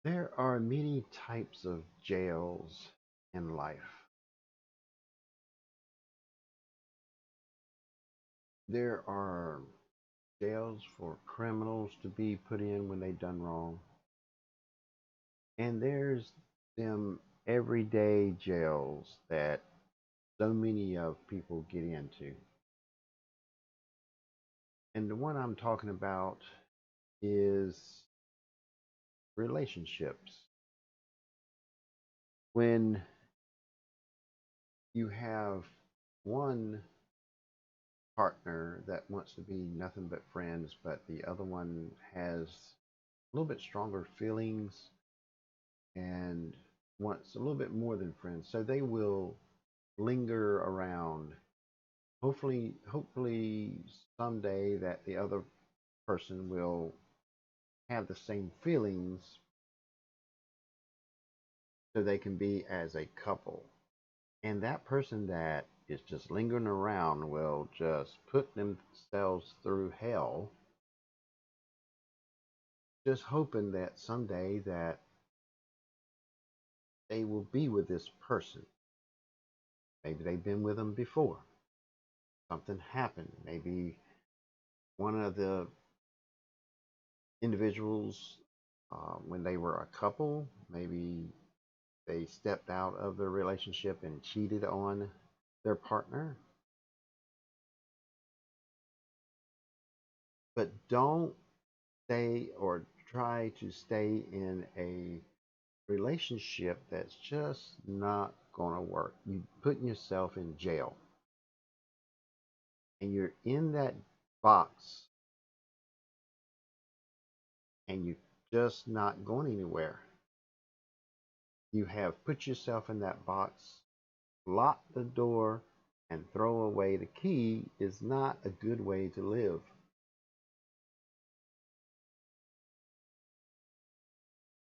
There are many types of jails in life. There are jails for criminals to be put in when they've done wrong, and there's them everyday jails that so many of people get into. And the one I'm talking about is relationships. When you have one partner that wants to be nothing but friends, but the other one has a little bit stronger feelings and wants a little bit more than friends. So they will linger around. Hopefully someday that the other person will have the same feelings so they can be as a couple. And that person that is just lingering around will just put themselves through hell just hoping that someday that they will be with this person. Maybe they've been with them before. Something happened. Maybe one of the individuals, when they were a couple, maybe they stepped out of their relationship and cheated on their partner. But don't stay or try to stay in a relationship that's just not going to work. You're putting yourself in jail and you're in that box and you're just not going anywhere. You have put yourself in that box, lock the door, and throw away the key is not a good way to live.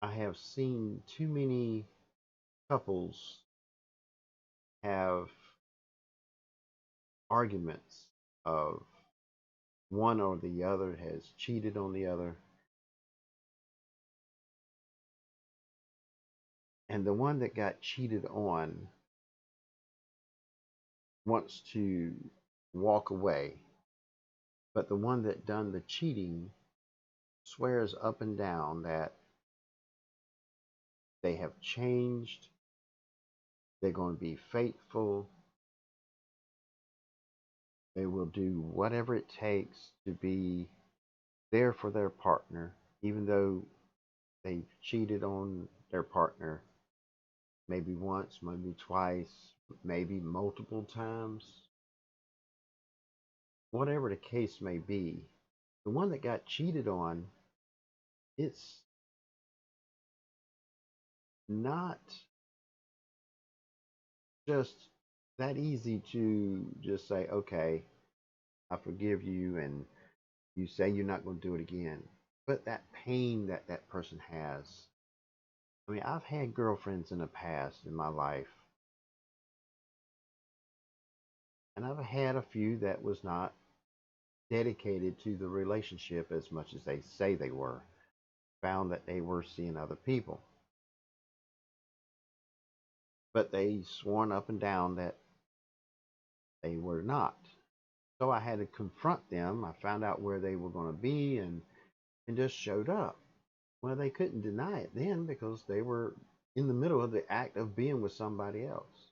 I have seen too many couples have arguments of one or the other has cheated on the other, and the one that got cheated on wants to walk away, but the one that done the cheating swears up and down that they have changed, they're going to be faithful, they will do whatever it takes to be there for their partner, even though they've cheated on their partner maybe once, maybe twice, maybe multiple times, whatever the case may be. The one that got cheated on, it's not just that easy to just say, okay, I forgive you, and you say you're not going to do it again. But that pain that that person has. I mean, I've had girlfriends in the past in my life, and I've had a few that was not dedicated to the relationship as much as they say they were. Found that they were seeing other people, but they sworn up and down that they were not. So I had to confront them. I found out where they were going to be and just showed up. Well, they couldn't deny it then because they were in the middle of the act of being with somebody else.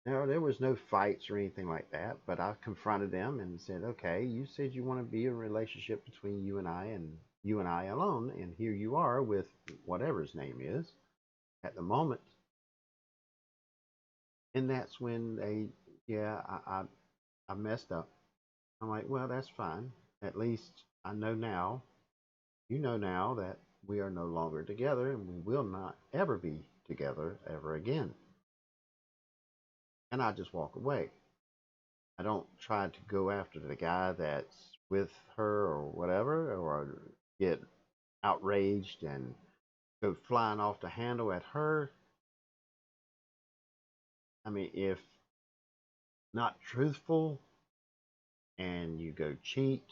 Now, there was no fights or anything like that, but I confronted them and said, okay, you said you want to be in a relationship between you and you and I alone, and here you are with whatever his name is at the moment. And that's when they, yeah, I messed up. I'm like, well, that's fine. At least I know now, you know now that we are no longer together and we will not ever be together ever again. And I just walk away. I don't try to go after the guy that's with her or whatever, or get outraged and go flying off the handle at her. I mean, if not truthful and you go cheat,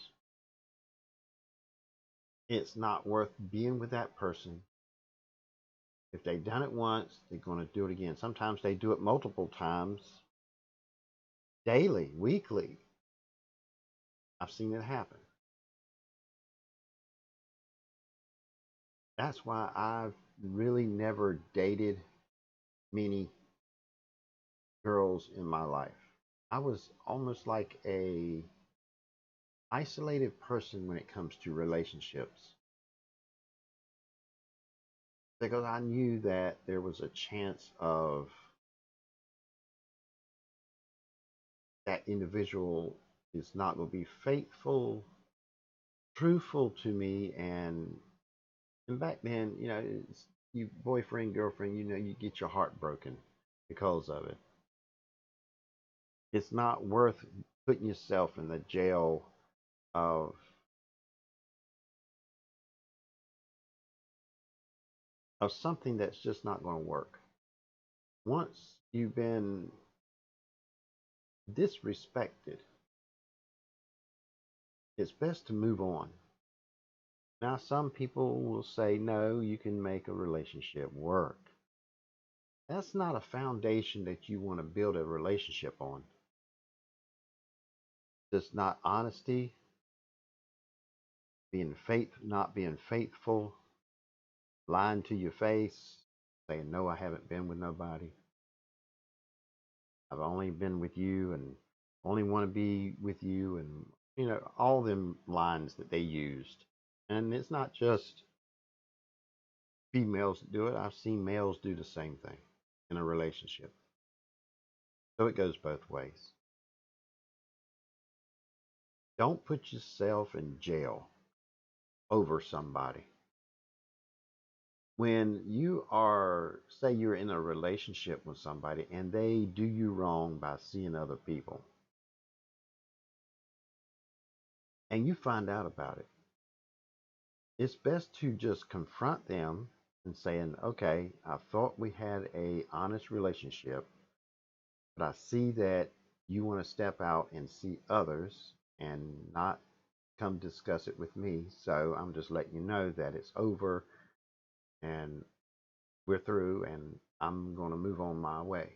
it's not worth being with that person. If they've done it once, they're going to do it again. Sometimes they do it multiple times, daily, weekly. I've seen it happen. That's why I've really never dated many girls in my life. I was almost like a isolated person when it comes to relationships because I knew that there was a chance of that individual is not going to be faithful, truthful to me, and back then, it's you boyfriend, girlfriend, you get your heart broken because of it. It's not worth putting yourself in the jail of something that's just not going to work. Once you've been disrespected, it's best to move on. Now, some people will say, no, you can make a relationship work. That's not a foundation that you want to build a relationship on. Just not honesty, not being faithful, lying to your face, saying, no, I haven't been with nobody. I've only been with you and only want to be with you, and all them lines that they used. And it's not just females that do it. I've seen males do the same thing in a relationship. So it goes both ways. Don't put yourself in jail over somebody. When you are, say, you're in a relationship with somebody and they do you wrong by seeing other people, and you find out about it, it's best to just confront them and saying, okay, I thought we had a honest relationship, but I see that you want to step out and see others and not come discuss it with me. So I'm just letting you know that it's over and we're through and I'm going to move on my way.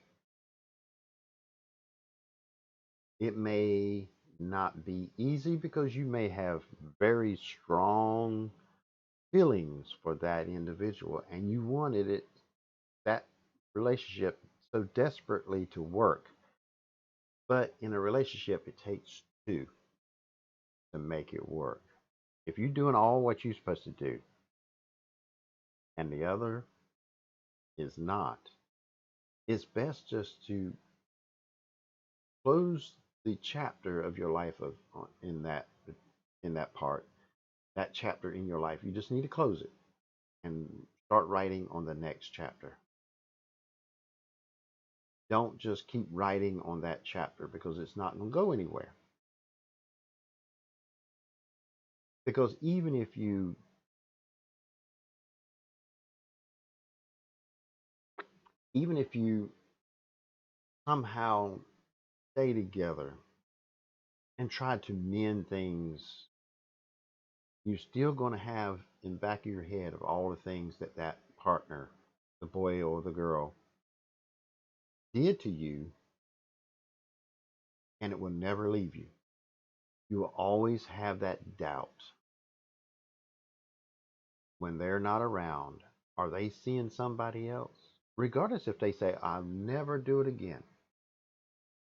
It may not be easy because you may have very strong feelings for that individual and you wanted that relationship so desperately to work. But in a relationship, it takes two to make it work. If you're doing all what you're supposed to do and the other is not, it's best just to close the chapter of your life in that part, that chapter in your life. You just need to close it and start writing on the next chapter. Don't just keep writing on that chapter because it's not going to go anywhere. Because even if you somehow stay together and try to mend things, you're still going to have in the back of your head of all the things that partner, the boy or the girl, did to you, and it will never leave you. You will always have that doubt when they're not around. Are they seeing somebody else? Regardless if they say, I'll never do it again.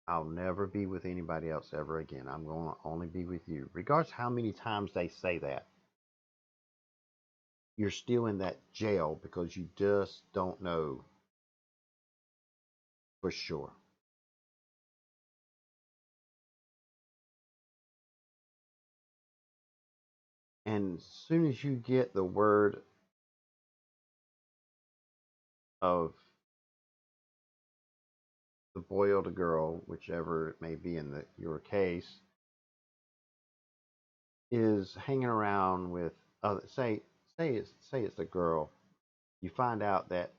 I'll never be with anybody else ever again. I'm going to only be with you. Regardless how many times they say that, you're still in that jail because you just don't know for sure. And as soon as you get the word of the boy or the girl, whichever it may be in your case, is hanging around with other, say it's a girl, you find out that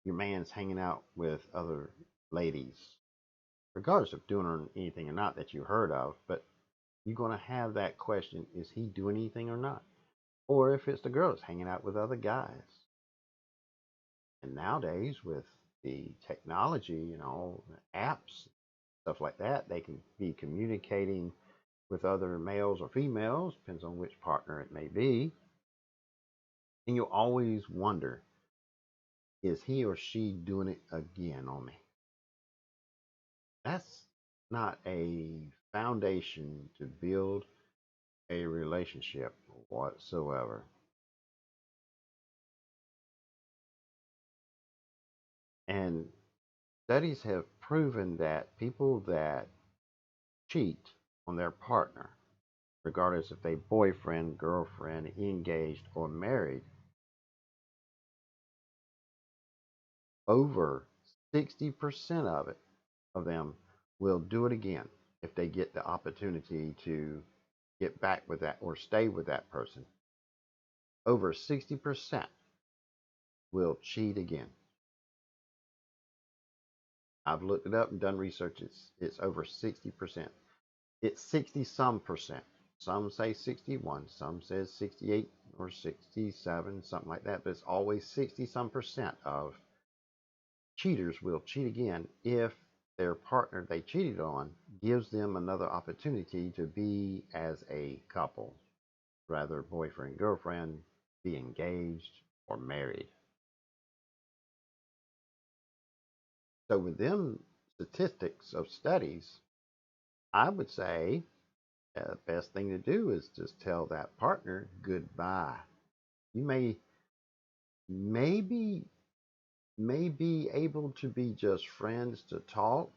your man's hanging out with other ladies, regardless of doing anything or not that you heard of, but you're going to have that question: is he doing anything or not? Or if it's the girl that's hanging out with other guys, And nowadays, with the technology, apps, stuff like that, they can be communicating with other males or females, depends on which partner it may be. And you'll always wonder, is he or she doing it again on me? That's not a foundation to build a relationship whatsoever. And studies have proven that people that cheat on their partner, regardless if they boyfriend, girlfriend, engaged, or married, over 60% of them will do it again if they get the opportunity to get back with that or stay with that person. Over 60% will cheat again. I've looked it up and done research. It's over 60%. It's 60 some percent. Some say 61, some says 68 or 67, something like that, but it's always 60 some percent of cheaters will cheat again if their partner they cheated on gives them another opportunity to be as a couple, rather boyfriend, girlfriend, be engaged, or married. So, with them statistics of studies, I would say the best thing to do is just tell that partner goodbye. You maybe may be able to be just friends to talk,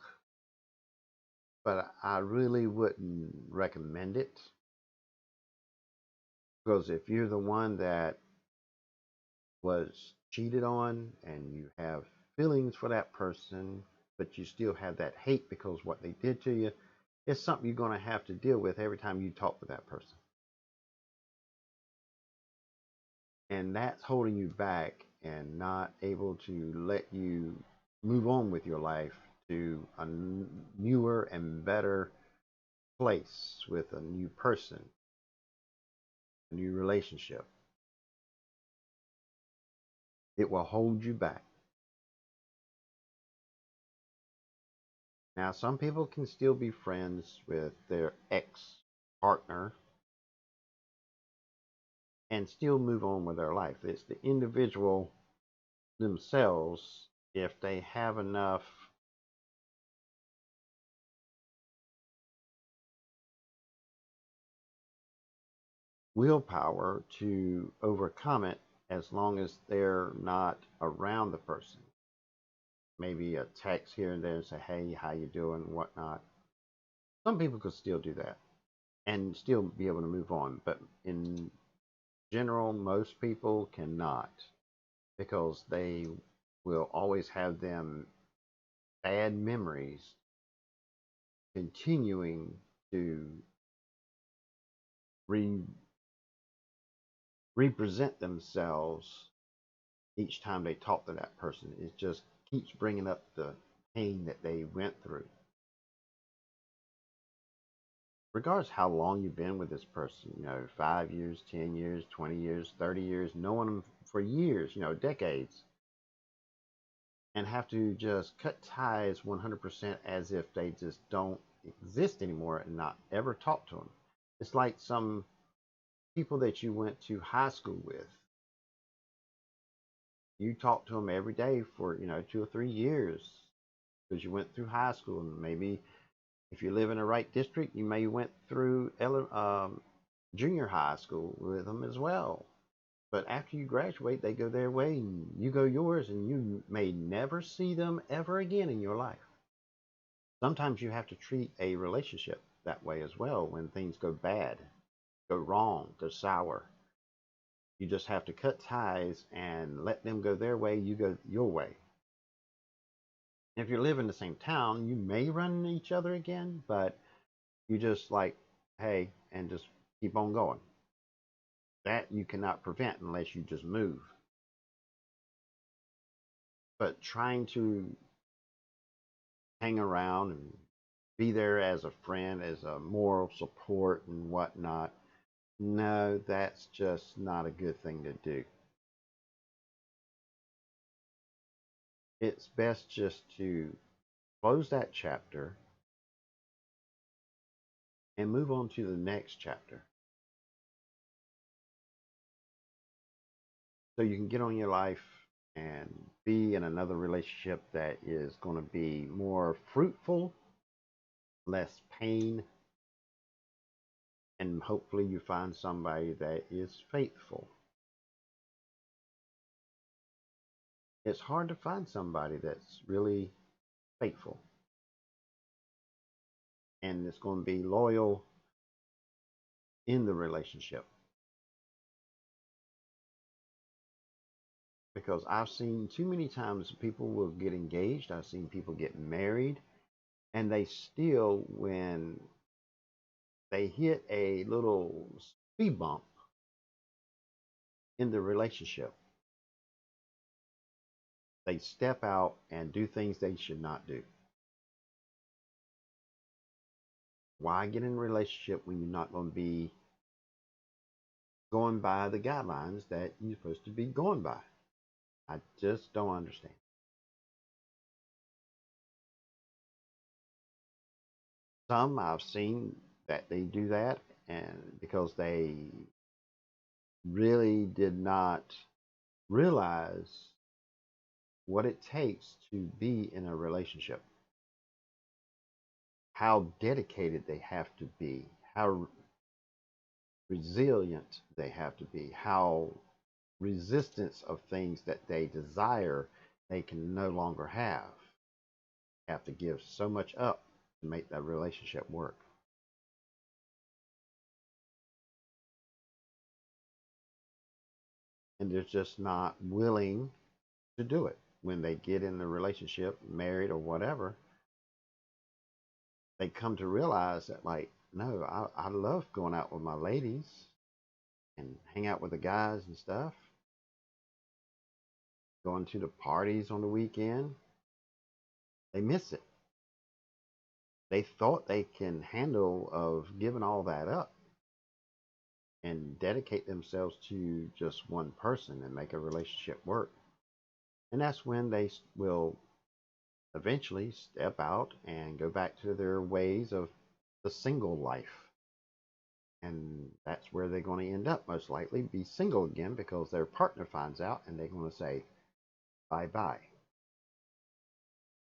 but I really wouldn't recommend it because if you're the one that was cheated on and you have feelings for that person, but you still have that hate because what they did to you, it's something you're going to have to deal with every time you talk with that person. And that's holding you back and not able to let you move on with your life to a newer and better place with a new person, a new relationship. It will hold you back. Now, some people can still be friends with their ex partner and still move on with their life. It's the individual themselves, if they have enough willpower to overcome it, as long as they're not around the person. Maybe a text here and there and say, hey, how you doing, whatnot. Some people could still do that and still be able to move on. But in general, most people cannot because they will always have them bad memories continuing to re- represent themselves each time they talk to that person. It just keeps bringing up the pain that they went through. Regardless how long you've been with this person, 5 years, 10 years, 20 years, 30 years, knowing them for years, decades, and have to just cut ties 100% as if they just don't exist anymore and not ever talk to them. It's like some people that you went to high school with. You talk to them every day for, 2 or 3 years because you went through high school, and maybe if you live in the right district, you may went through junior high school with them as well. But after you graduate, they go their way and you go yours, and you may never see them ever again in your life. Sometimes you have to treat a relationship that way as well when things go bad, go wrong, go sour. You just have to cut ties and let them go their way, you go your way. If you live in the same town, you may run into each other again, but you just like, hey, and just keep on going. That you cannot prevent unless you just move. But trying to hang around and be there as a friend, as a moral support and whatnot, no, that's just not a good thing to do. it's best just to close that chapter and move on to the next chapter. So you can get on your life and be in another relationship that is going to be more fruitful, less pain, and hopefully you find somebody that is faithful. It's hard to find somebody that's really faithful and it's going to be loyal in the relationship. Because I've seen too many times people will get engaged, I've seen people get married, and they still, when they hit a little speed bump in the relationship, they step out and do things they should not do. Why get in a relationship when you're not going to be going by the guidelines that you're supposed to be going by? I just don't understand. Some I've seen that they do that, and because they really did not realize what it takes to be in a relationship, how dedicated they have to be, how resilient they have to be, how resistance of things that they desire they can no longer have to give so much up to make that relationship work. And they're just not willing to do it. When they get in the relationship, married or whatever, they come to realize that, like, no, I love going out with my ladies and hang out with the guys and stuff, going to the parties on the weekend. They miss it. They thought they can handle of giving all that up and dedicate themselves to just one person and make a relationship work. And that's when they will eventually step out and go back to their ways of the single life. And that's where they're going to end up, most likely, be single again because their partner finds out and they're going to say bye bye.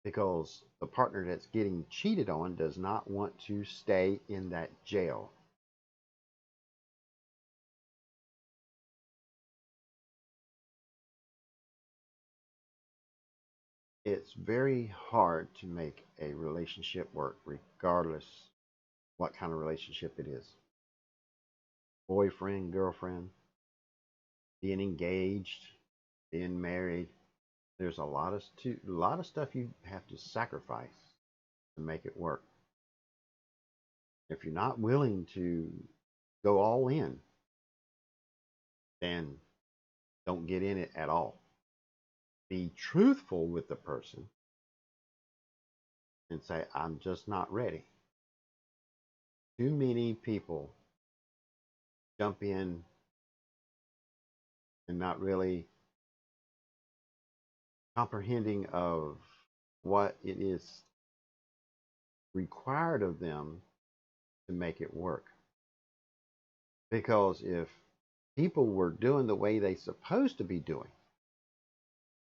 Because the partner that's getting cheated on does not want to stay in that jail. It's very hard to make a relationship work, regardless what kind of relationship it is. Boyfriend, girlfriend, being engaged, being married. There's a lot of stuff you have to sacrifice to make it work. If you're not willing to go all in, then don't get in it at all. Be truthful with the person and say, I'm just not ready. Too many people jump in and not really comprehending of what it is required of them to make it work. Because if people were doing the way they supposed to be doing,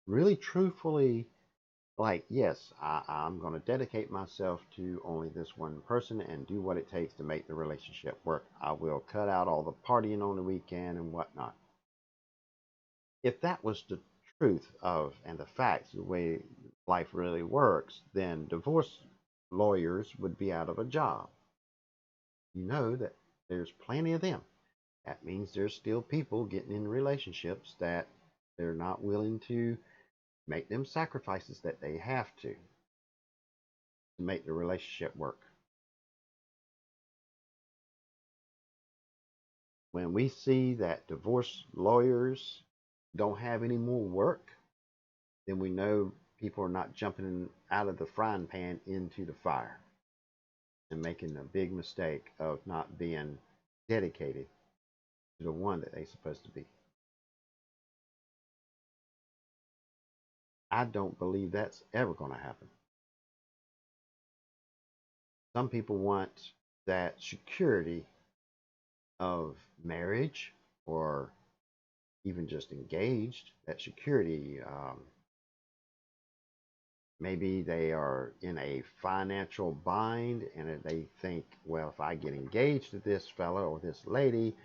really truthfully, like, yes, I'm going to dedicate myself to only this one person and do what it takes to make the relationship work. I will cut out all the partying on the weekend and whatnot. If that was the truth of and the facts, the way life really works, then divorce lawyers would be out of a job. You know that there's plenty of them. That means there's still people getting in relationships that they're not willing to make them sacrifices that they have to make the relationship work. When we see that divorce lawyers don't have any more work, then we know people are not jumping out of the frying pan into the fire and making a big mistake of not being dedicated to the one that they're supposed to be. I don't believe that's ever going to happen. Some people want that security of marriage or even just engaged, that security. Maybe they are in a financial bind and they think, well, if I get engaged to this fellow or this lady,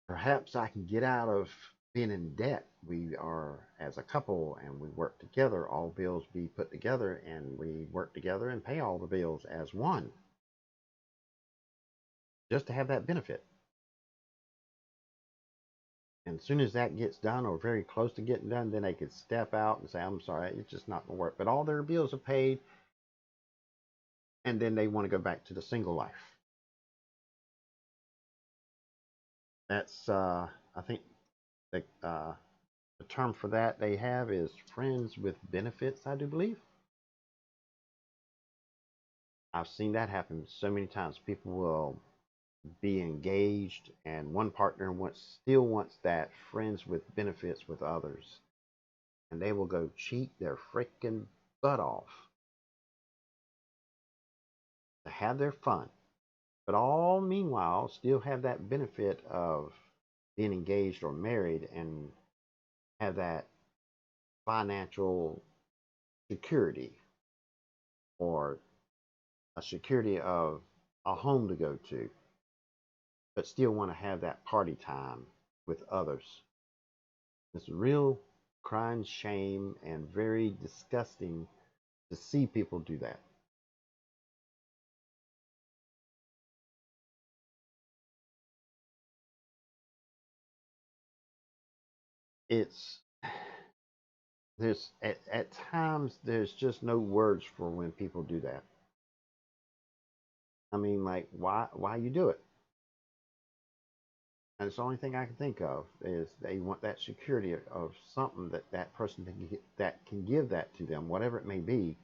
perhaps I can get out of being in debt. We are as a couple and we work together, all bills be put together, and we work together and pay all the bills as one, just to have that benefit. And as soon as that gets done or very close to getting done, then they could step out and say, I'm sorry, it's just not going to work. But all their bills are paid, and then they want to go back to the single life. That's, I think, the term for that they have is friends with benefits, I do believe. I've seen that happen so many times. People will be engaged, and one partner still wants that friends with benefits with others, and they will go cheat their freaking butt off to have their fun, but all meanwhile still have that benefit of being engaged or married and have that financial security or a security of a home to go to, but still want to have that party time with others. It's a real crying shame and very disgusting to see people do that. It's there's at times there's just no words for when people do that. I mean, like, why you do it? And it's the only thing I can think of is they want that security of something that person that can give that to them, whatever it may be.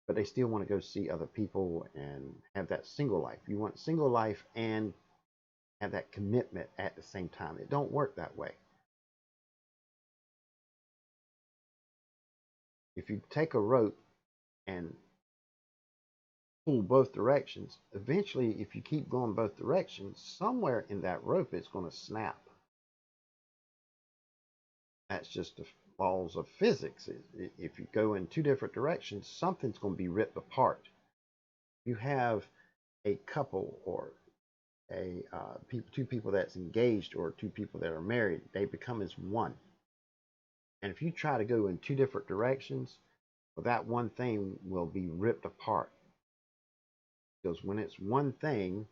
But they still want to go see other people and have that single life. You want single life and have that commitment at the same time. It don't work that way. If you take a rope and pull both directions, eventually, if you keep going both directions, somewhere in that rope it's going to snap. That's just the laws of physics. If you go in two different directions, something's going to be ripped apart. You have a couple or two people that's engaged or two people that are married, they become as one. And if you try to go in two different directions, well, that one thing will be ripped apart. Because when it's one thing,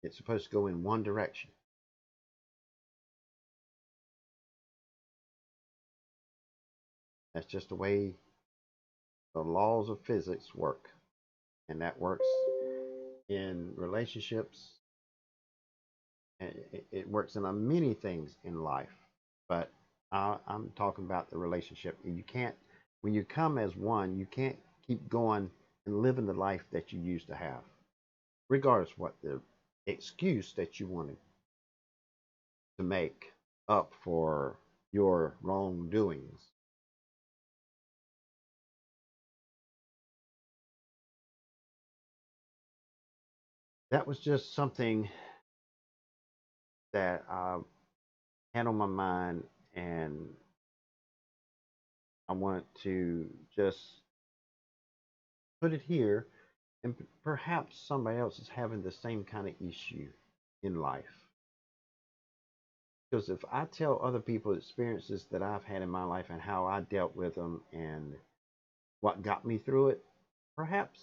it's supposed to go in one direction. That's just the way the laws of physics work. And that works in relationships. And it works in many things in life. But I'm talking about the relationship. You can't, when you come as one, you can't keep going and living the life that you used to have, regardless what the excuse that you wanted to make up for your wrongdoings. That was just something that I had on my mind, and I want to just put it here. And perhaps somebody else is having the same kind of issue in life. Because if I tell other people experiences that I've had in my life and how I dealt with them and what got me through it, perhaps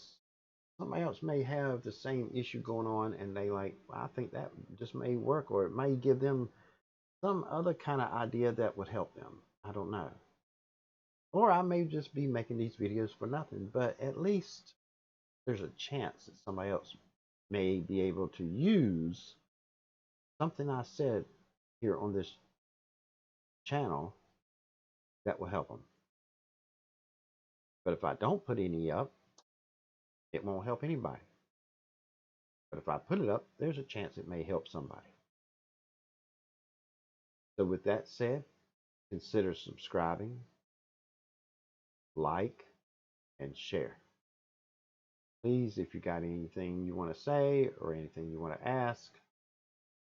somebody else may have the same issue going on and they like, well, I think that just may work, or it may give them some other kind of idea that would help them. I don't know. Or I may just be making these videos for nothing, but at least there's a chance that somebody else may be able to use something I said here on this channel that will help them. But if I don't put any up, it won't help anybody. But if I put it up, there's a chance it may help somebody. So with that said, consider subscribing, like, and share. Please, if you got anything you want to say or anything you want to ask,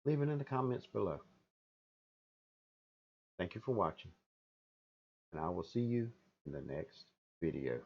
leave it in the comments below. Thank you for watching, and I will see you in the next video.